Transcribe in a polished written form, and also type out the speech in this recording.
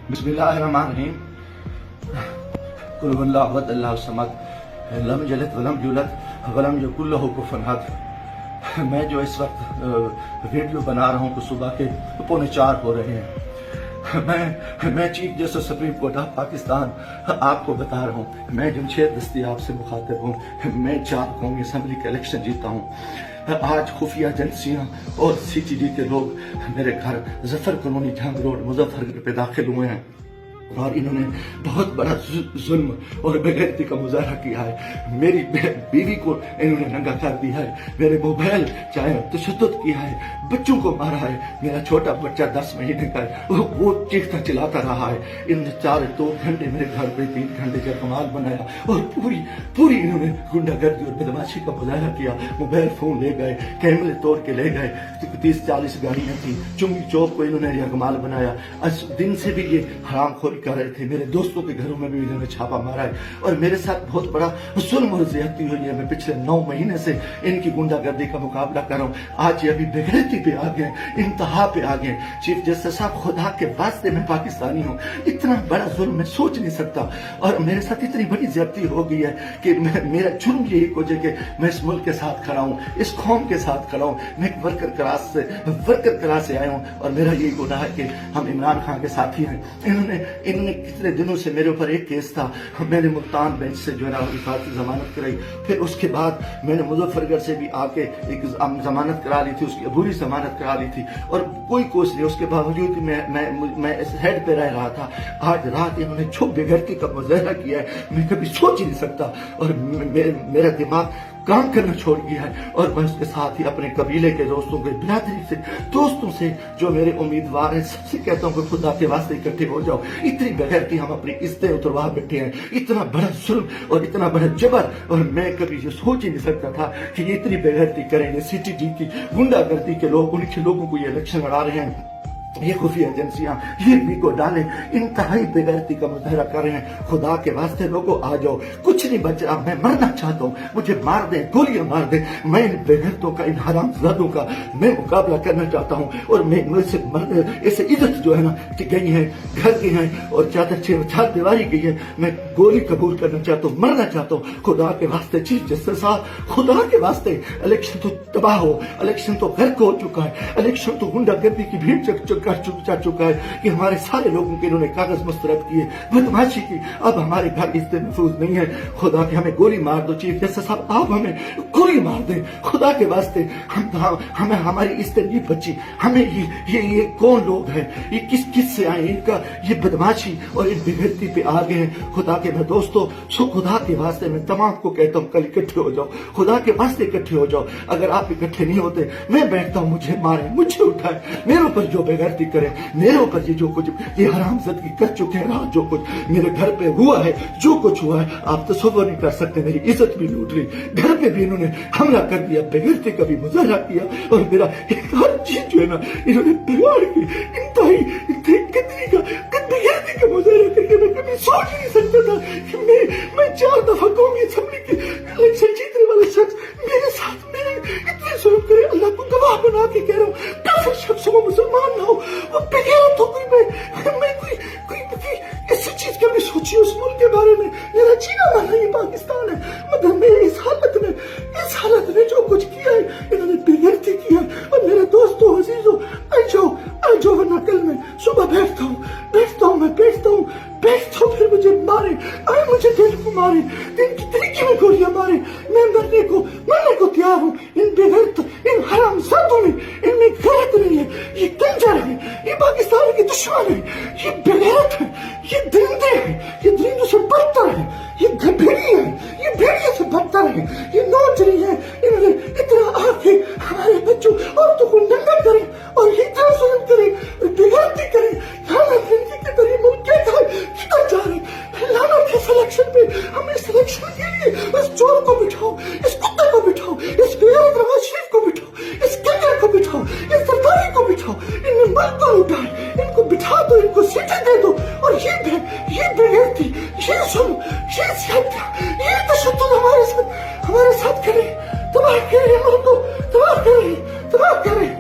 बिस्मिल्लाहिर्रहमानिर्रहीम। कुल हुवल्लाहु अहद अल्लाहु समद लम यलिद वलम यूलद वलम यकुल लहू कुफुवन अहद। मैं जो इस वक्त वीडियो बना रहा हूँ तो सुबह के 3:45 हो रहे हैं। मैं chief justice supreme court of Pakistan आपको बता रहा हूँ, मैं जमशेद दस्तियाब से मुखातिब हूँ। मैं 4 कौमी असम्बली का इलेक्शन जीता हूँ। आज खुफिया एजेंसियाँ और CTD के लोग मेरे घर जफर कॉलोनी जंग रोड मुजफ्फरनगर पे दाखिल हुए हैं और इन्होंने बहुत बड़ा जुल्म और बेगैरती का मुजाहरा किया है। मेरी बीवी को इन्होंने नंगा कर दिया है, मेरे मोबाइल चाहे तशद्दुद किया है, बच्चों को मारा है। मेरा छोटा बच्चा 10 महीने का है, वो चीखता चिल्लाता रहा है। इन 2 घंटे मेरे घर पे 3 घंटे का कमाल बनाया और पूरी इन्होंने गुंडागर्दी और बदमाशी का मुजाहरा किया। मोबाइल फोन ले गए, कैमरे तोड़ के ले गए, 30-40 गाड़ियां थी। चुंगी चौक को इन्होंने कमाल बनाया। आज दिन से भी ये हरामखोरी कर रहे थे। मेरे दोस्तों के घरों में भी इन्होंने छापा मारा है और मेरे साथ बहुत बड़ा जुल्म और ज्यादती हुई है। मैं पिछले 9 महीने से इनकी गुंडागर्दी का मुकाबला कर रहा हूँ। आज ये अभी बेगैरती पे आ गए, इंतहा पे आ गए। चीफ जस्टिस साहब, खुदा के वास्ते मैं पाकिस्तानी हूँ, इतना बड़ा जुल्म मैं सोच नहीं सकता और मेरे साथ इतनी बड़ी ज्यादती हो गई है कि मेरा जुर्म यही हो जाए कि मैं इस मुल्क के साथ खड़ा हूँ, इस कौम के साथ खड़ा हूँ। मैं एक वर्कर क्लास से आया हूँ और मेरा यही गुनाह है कि हम इमरान खान के साथी हैं। इन्होंने कितने दिनों से मेरे ऊपर एक केस था, मैंने मुल्तान बेंच से जो है ना हिफाजती जमानत कराई। फिर उसके बाद मैंने मुजफ्फरनगर से भी आके एक जमानत करा ली थी, उसकी अबूरी जमानत करा ली थी और कोई कोस नहीं। उसके बावजूद भी मैं इस हेड पे रह रहा था। आज रात इन्होंने जो बेगैरती का मुजाहरा किया है, मैं कभी सोच ही नहीं सकता और मेरा दिमाग काम करना छोड़ गया है। और मैं उसके साथ ही अपने कबीले के दोस्तों के बिरादरी से दोस्तों से जो मेरे उम्मीदवार हैं सबसे कहता हूँ कि खुदा के वास्ते इकट्ठे हो जाओ। इतनी बेगैरती हम अपनी इज्जतें उतरवा बैठे हैं, इतना बड़ा जुल्म और इतना बड़ा जबर, और मैं कभी ये सोच ही नहीं सकता था कि ये इतनी बेगैरती करेंगे। CTD की गुंडागर्दी के लोग, उनके लोगों को ये इलेक्शन लड़ा रहे हैं, ये खुफिया एजेंसियां ये भी को डाले इंतहाई बेगैरती का मुजाहरा कर रहे हैं। खुदा के वास्ते लोगों आ जाओ, कुछ नहीं बच रहा, मैं मरना चाहता हूँ, मुझे मार दे, गोलियां मार दे। मैं इन बेगैरतों का, इन हरामजादों का मैं मुकाबला करना चाहता हूँ और मैं मुझसे ऐसे इज्जत जो है ना गई है, घर की है और चार दीवारी गई है। मैं गोली कबूल करना चाहता हूँ, मरना चाहता हूँ। खुदा के वास्ते चीफ जस्टिस साहब, खुदा के वास्ते इलेक्शन तो तबाह हो, इलेक्शन तो गर्क हो चुका है, इलेक्शन तो गुंडागर्दी की भीड़ जा चुका है कि हमारे सारे लोगों के इन्होंने कागज मुस्तरद किए, बदमाशी की। अब हमारे घर इज्जत महफूज नहीं है। खुदा के हमें गोली मार दो चीफ जस्टिस साहब, आप हमें गोली मार दें खुदा के वास्ते। हमें हमारी इज्जत नहीं बची। हमें ये कौन लोग हैं, ये किस से आए, इनका ये बदमाशी और इन बेगैरती पे आ गए हैं। खुदा के मैं दोस्तों, सो खुदा के वास्ते मैं तमाम को कहता हूँ कल इकट्ठे हो जाओ, खुदा के वास्ते इकट्ठे हो जाओ। अगर आप इकट्ठे नहीं होते मैं बैठता हूँ, मुझे मारे, मुझे उठाए, मेरे ऊपर जो बेगैरती करे, मेरे ऊपर ये जो कुछ ये हरामज़दगी कर चुके हैं, रात जो कुछ मेरे घर पे हुआ है, जो कुछ हुआ है आप तसव्वुर नहीं कर सकते। मेरी इज्जत भी लूट ली, घर पे भी इन्होंने हमला कर दिया, बेगैरती का भी मुजाहरा किया और मेरा हर चीज जो है ना इन्होंने बिगाड़ के इंतहाई बेगैरती का मुजाहरा करके मैं कभी सोच नहीं सकता था कि मैं 4 दफा कौमी असेंबली की इलेक्शन जीतने वाला शख्स मेरे साथ मेरे इतने जुल्म करे। अल्लाह को गवाह बना के कह रहा हूँ, काफिर शख्स हो, मुसलमान ना हो, वो बेगैरत हो कोई, मैं कोई ऐसी चीज कभी सोची उस मुल्क के बारे में। मेरा जीना माना ये पाकिस्तान है, मगर मैं इस हालत में जो कुछ किया है, इन्होंने बेगैरती किया है। और मेरे दोस्तों, अजीजों, आ जाओ वरना कल मैं सुबह बैठता हूँ, फिर मुझे मारे, मुझे दिल को मारे, दिन की तरीके में गोलियां मारे, मैं मरने को तैयार हूँ। इन बेगैरत, इन हरामजादों में, इनमें गैरत नहीं है, ये कंजर है, ये पाकिस्तान के दुश्मन है, ये बेगैरत है, ये दरिंदे हैं, ये दरिंदों से बदतर है, ये भेड़िए हैं, ये भेड़िए से बदतर है, ये नौजरी है। इन्होंने इतना आके हमारे बच्चों औरतों को नंगा करे और इतना जुल्म करे, बेगैरती करे। लानत है इनकी किधर, ये मुल्क क्या किधर जा रहे, लानत है सिलेक्शन पे। हम इस सिलेक्शन के लिए इस चोर को बिठाओ, इस कुत्ते को बिठाओ, इस बेगैरत नवाज शरीफ को बिठाओ, इस कंजर को बिठाओ, इस सरदारी को बिठाओ, इन्हें मुल्क को उठाए, इनको बिठा दो, इनको सीटें दे दो। और ये बेगैरती, ये जुल्म, ये ज्यादतियां, ये तशद्दुद हमारे साथ करे, तबाह करे मुल्क को, तबाह करे।